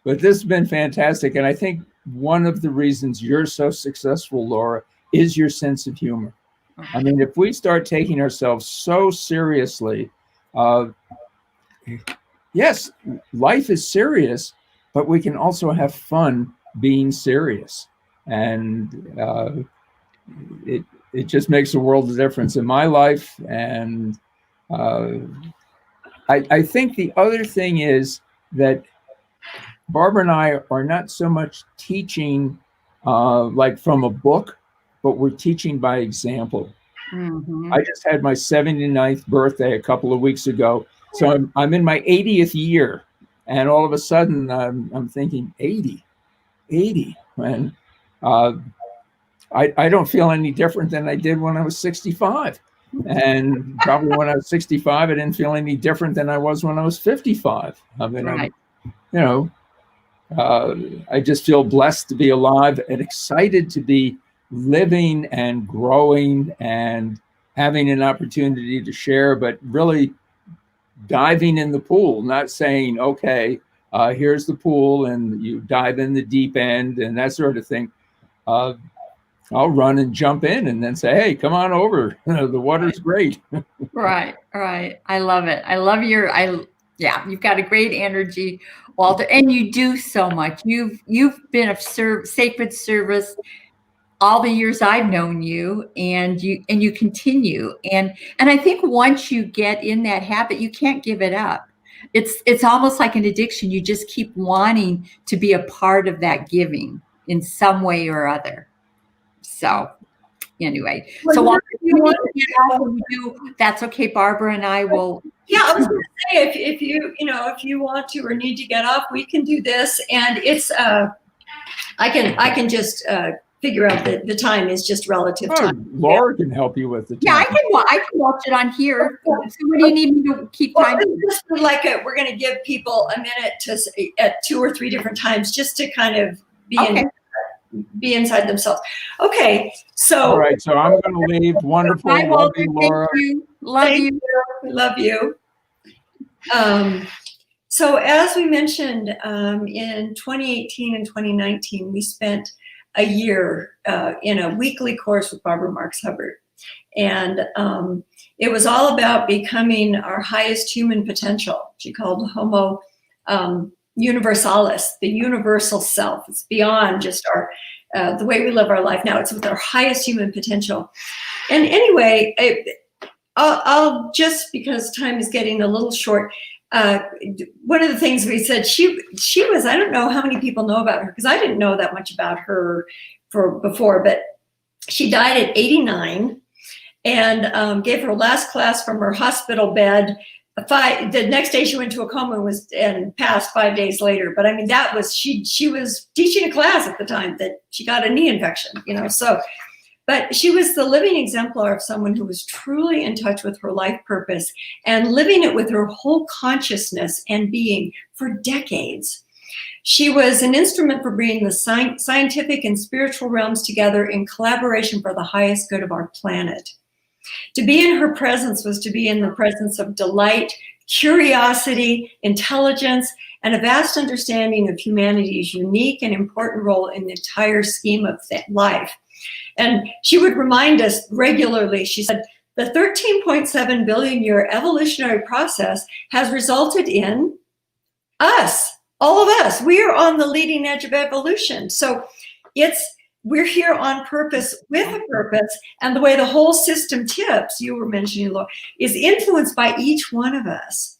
this has been fantastic. And I think one of the reasons you're so successful, Laura, is your sense of humor. I mean, if we start taking ourselves so seriously, yes, life is serious, but we can also have fun being serious. And it just makes a world of difference in my life. And I think the other thing is that Barbara and I are not so much teaching like from a book, but we're teaching by example. Mm-hmm. I just had my 79th birthday a couple of weeks ago. So I'm in my 80th year. And all of a sudden I'm thinking 80. And I don't feel any different than I did when I was 65. And probably when I was 65, I didn't feel any different than I was when I was 55. I mean, right. I just feel blessed to be alive and excited to be living and growing and having an opportunity to share, but really diving in the pool, not saying, okay, here's the pool and you dive in the deep end and that sort of thing. I'll run and jump in and then say, hey, come on over. The water's great. Right. I love it. I love you've got a great energy, Walter, and you do so much. You've been of sacred service all the years I've known you, and you continue. And I think once you get in that habit, you can't give it up. It's almost like an addiction. You just keep wanting to be a part of that giving in some way or other. So anyway. Well, So you know, while if you want we get off and we do, that's okay. Barbara and I will. Yeah, I was going to say, if you want to or need to get off, we can do this, and it's I can just figure out that the time is just relative time. Laura can help you with the time. Yeah, I can watch it on here. So what do you need me to keep time? Just like we're going to give people a minute to at 2 or 3 different times, just to kind of be inside themselves. Okay, so all right, so I'm going to leave. Wonderful. Bye, Walter. Love you, Laura. Thank you. Love you. Love you. So as we mentioned, in 2018 and 2019, we spent a year in a weekly course with Barbara Marx Hubbard. And it was all about becoming our highest human potential. She called Homo Universalis, the universal self. It's beyond just our the way we live our life now. It's with our highest human potential. And anyway, I'll just, because time is getting a little short, one of the things we said, she was, I don't know how many people know about her, because I didn't know that much about her before, but she died at 89 and gave her last class from her hospital bed. The next day she went to a coma and passed 5 days later. But I mean, that was, she was teaching a class at the time that she got a knee infection, so. But she was the living exemplar of someone who was truly in touch with her life purpose and living it with her whole consciousness and being for decades. She was an instrument for bringing the scientific and spiritual realms together in collaboration for the highest good of our planet. To be in her presence was to be in the presence of delight, curiosity, intelligence, and a vast understanding of humanity's unique and important role in the entire scheme of life. And she would remind us regularly, she said, the 13.7 billion year evolutionary process has resulted in us, all of us. We are on the leading edge of evolution. So we're here on purpose with a purpose. And the way the whole system tips, you were mentioning, Laura, is influenced by each one of us.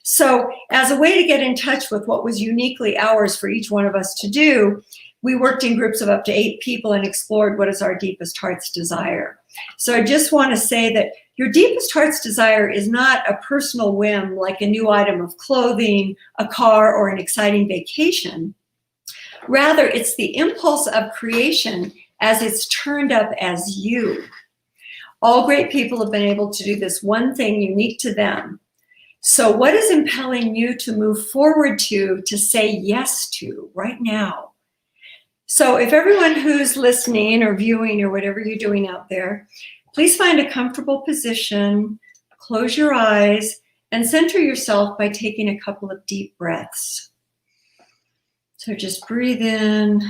So as a way to get in touch with what was uniquely ours for each one of us to do, we worked in groups of up to 8 people and explored what is our deepest heart's desire. So I just want to say that your deepest heart's desire is not a personal whim like a new item of clothing, a car, or an exciting vacation. Rather, it's the impulse of creation as it's turned up as you. All great people have been able to do this one thing unique to them. So what is impelling you to move forward to say yes to right now? So if everyone who's listening or viewing or whatever you're doing out there, please find a comfortable position, close your eyes, and center yourself by taking a couple of deep breaths. So just breathe in.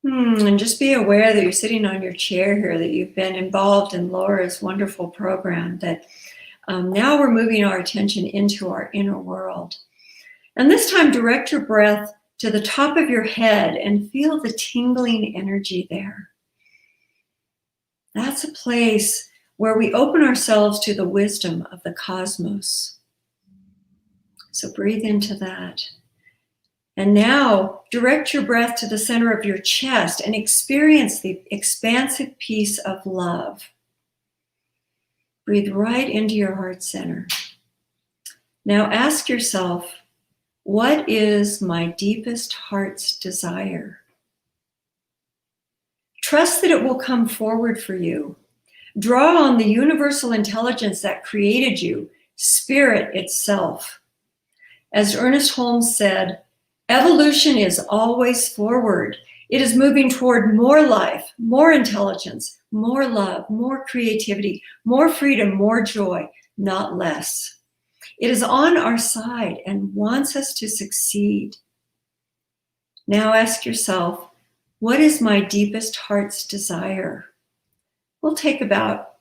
And just be aware that you're sitting on your chair here, that you've been involved in Laura's wonderful program, that now we're moving our attention into our inner world. And this time, direct your breath to the top of your head and feel the tingling energy there. That's a place where we open ourselves to the wisdom of the cosmos. So breathe into that. And now direct your breath to the center of your chest and experience the expansive peace of love. Breathe right into your heart center. Now ask yourself, what is my deepest heart's desire? Trust that it will come forward for you. Draw on the universal intelligence that created you, spirit itself. As Ernest Holmes said, evolution is always forward. It is moving toward more life, more intelligence, more love, more creativity, more freedom, more joy, not less. It is on our side and wants us to succeed. Now ask yourself, what is my deepest heart's desire? We'll take about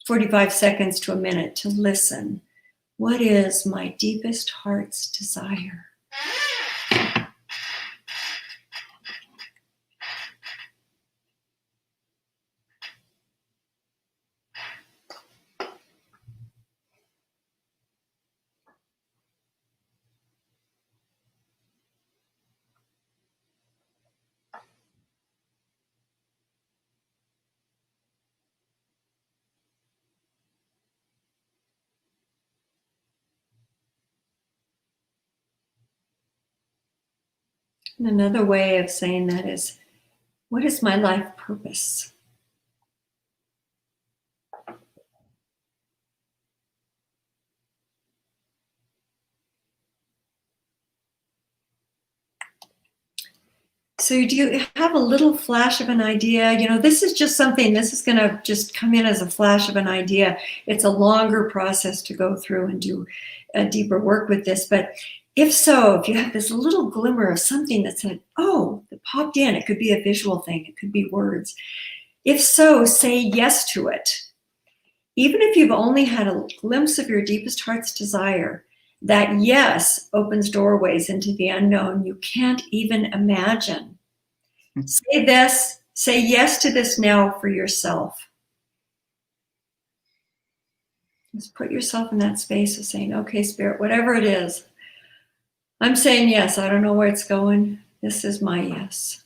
45 seconds to a minute to listen. What is my deepest heart's desire? And another way of saying that is, what is my life purpose? So do you have a little flash of an idea? This is just something, this is going to just come in as a flash of an idea. It's a longer process to go through and do a deeper work with this. But if so, if you have this little glimmer of something that said, oh, that popped in, it could be a visual thing, it could be words. If so, say yes to it. Even if you've only had a glimpse of your deepest heart's desire, that yes opens doorways into the unknown you can't even imagine. Say this, say yes to this now for yourself. Just put yourself in that space of saying, okay, Spirit, whatever it is, I'm saying yes. I don't know where it's going. This is my yes.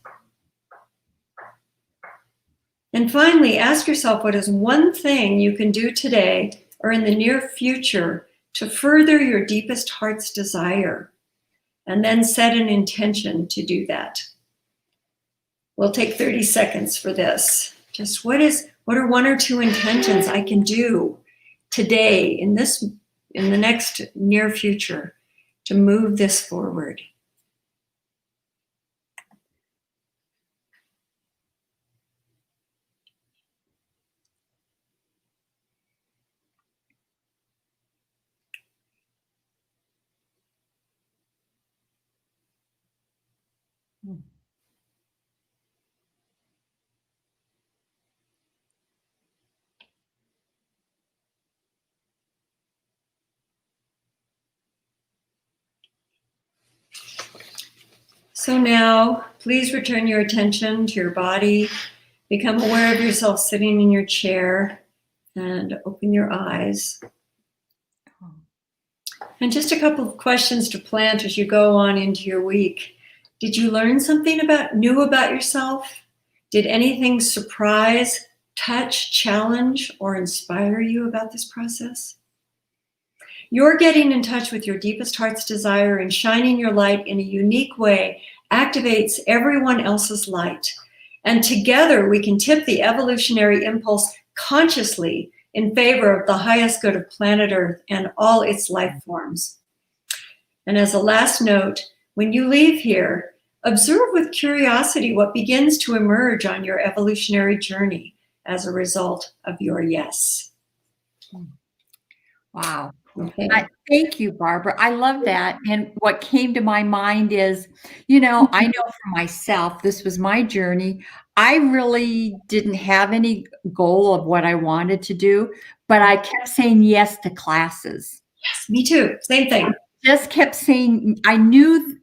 And finally, ask yourself, what is one thing you can do today or in the near future to further your deepest heart's desire? And then set an intention to do that. We'll take 30 seconds for this. Just what are one or two intentions I can do today in the next near future to move this forward? So now, please return your attention to your body. Become aware of yourself sitting in your chair and open your eyes. And just a couple of questions to plant as you go on into your week. Did you learn something new about yourself? Did anything surprise, touch, challenge, or inspire you about this process? Your getting in touch with your deepest heart's desire and shining your light in a unique way activates everyone else's light. And together we can tip the evolutionary impulse consciously in favor of the highest good of planet Earth and all its life forms. And as a last note, when you leave here, observe with curiosity what begins to emerge on your evolutionary journey as a result of your yes. Wow. Okay. Thank you, Barbara. I love that. And what came to my mind is, I know for myself, this was my journey. I really didn't have any goal of what I wanted to do, but I kept saying yes to classes. Yes, me too. Same thing. Just kept saying, I knew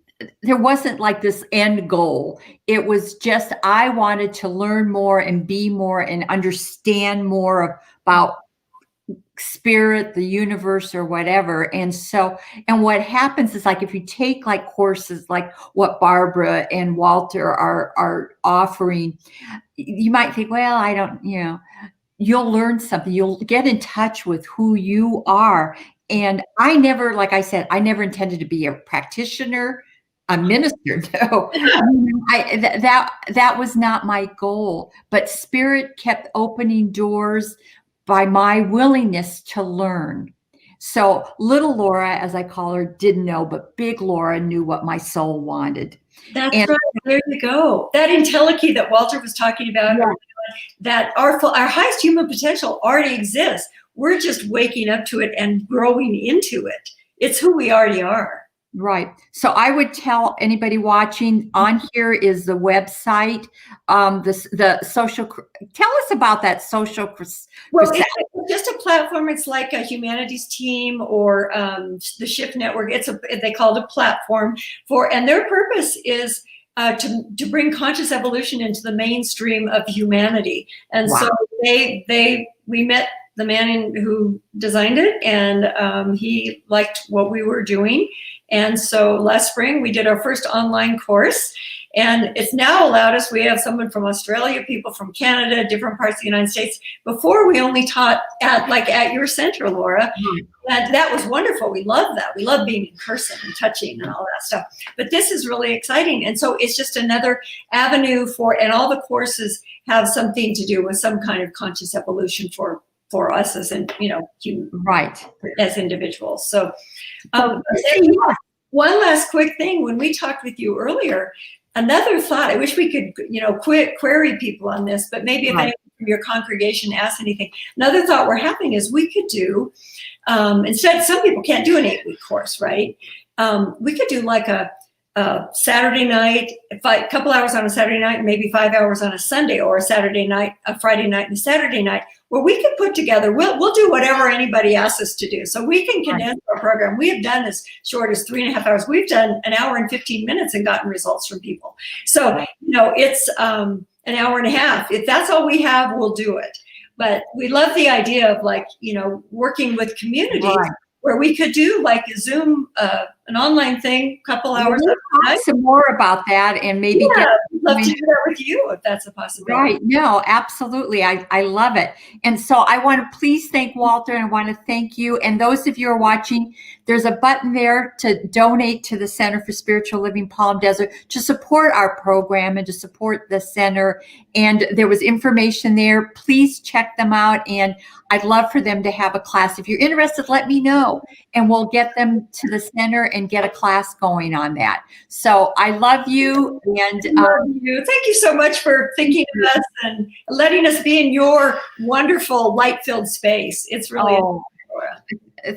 there wasn't like this end goal. It was just, I wanted to learn more and be more and understand more about spirit, the universe, or whatever. And what happens is, like, if you take like courses like what Barbara and Walter are offering, you might think, well, I don't, you'll learn something. You'll get in touch with who you are. And I never, like I said, I never intended to be a practitioner, a minister. No, that was not my goal. But Spirit kept opening doors by my willingness to learn. So little Laura, as I call her, didn't know, but big Laura knew what my soul wanted. That's right. There you go. That entelechy that Walter was talking about, yeah, that our highest human potential already exists. We're just waking up to it and growing into it. It's who we already are. Right. So I would tell anybody watching, on here is the website, the social. Tell us about that social. Well, it's just a platform. It's like a humanities team or the Shift Network. They call it a platform and their purpose is to bring conscious evolution into the mainstream of humanity. And wow. So we met the man who designed it, and he liked what we were doing. And so last spring we did our first online course, And it's now allowed us, we have someone from Australia, people from Canada, different parts of the United States. Before we only taught at your center, Laura. And that was wonderful. We love that. We love being in person and touching and all that stuff. But this is really exciting. And so it's just another avenue and all the courses have something to do with some kind of conscious evolution for us as as individuals. So one last quick thing, when we talked with you earlier, another thought, I wish we could, query people on this, but maybe if anyone from your congregation asks anything, another thought we're having is we could do, instead, some people can't do an 8-week course, right? We could do like a Saturday night, a couple hours on a Saturday night, and maybe 5 hours on a Sunday, or a Saturday night, a Friday night, and a Saturday night, where we could put together, we'll do whatever anybody asks us to do. So we can condense our program. We have done as short as 3.5 hours. We've done an hour and 15 minutes and gotten results from people. So, it's an hour and a half. If that's all we have, we'll do it. But we love the idea of working with communities where we could do like a Zoom, an online thing, couple hours. We'll talk some more about that and maybe I'd love to do that with you if that's a possibility. Right. No, absolutely. I love it. And so I want to please thank Walter, and I want to thank you. And those of you who are watching, there's a button there to donate to the Center for Spiritual Living Palm Desert to support our program and to support the center. And there was information there. Please check them out. And I'd love for them to have a class. If you're interested, let me know, and we'll get them to the center and get a class going on that. So I love you. And thank you so much for thinking of us and letting us be in your wonderful light-filled space. It's really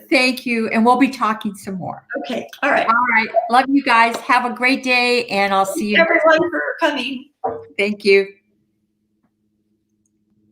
thank you. And we'll be talking some more. Okay. All right. All right. Love you guys. Have a great day, and I'll see you. Thank you everyone for coming. Thank you.